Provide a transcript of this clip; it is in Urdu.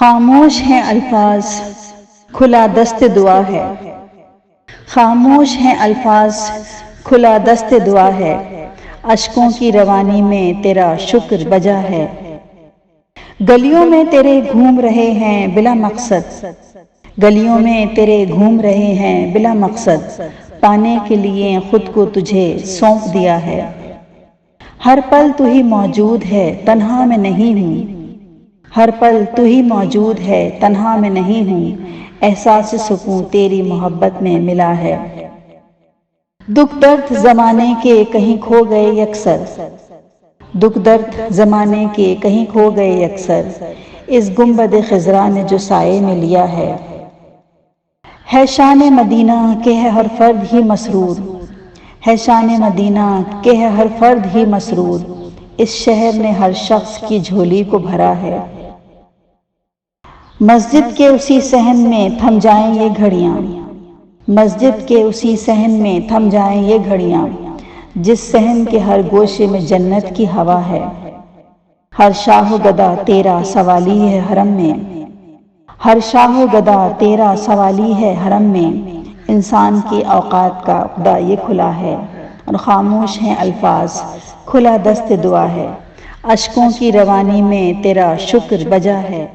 خاموش ہیں الفاظ، کھلا دست دعا ہے۔ خاموش ہیں الفاظ، کھلا دست دعا ہے۔ اشکوں کی روانی میں تیرا شکر بجا ہے۔ گلیوں میں تیرے گھوم رہے ہیں بلا مقصد، گلیوں میں تیرے گھوم رہے ہیں بلا مقصد، پانے کے لیے خود کو تجھے سونپ دیا ہے۔ ہر پل تو ہی موجود ہے، تنہا میں نہیں ہوں، ہر پل تو ہی موجود ہے، تنہا میں نہیں ہوں، احساس سکون تیری محبت میں ملا ہے۔ دکھ درد زمانے کے کہیں کھو گئے یکسر، دکھ درد زمانے کے کہیں کھو گئے یکسر، اس گنبد خضرا نے جو سائے میں لیا ہے۔ ہے شان مدینہ کہ ہے ہر فرد ہی مسرور، ہے شان مدینہ کہ ہے ہر فرد ہی مسرور، اس شہر نے ہر شخص کی جھولی کو بھرا ہے۔ مسجد کے اسی صحن میں تھم جائیں یہ گھڑیاں، مسجد کے اسی صحن میں تھم جائیں یہ گھڑیاں، جس صحن کے ہر گوشے میں جنت کی ہوا ہے۔ ہر شاہ و گدا تیرا سوالی ہے حرم میں، ہر شاہ و گدا تیرا سوالی ہے حرم میں، انسان کے اوقات کا خدا یہ کھلا ہے، اور خاموش ہیں الفاظ، کھلا دست دعا ہے۔ اشکوں کی روانی میں تیرا شکر بجا ہے۔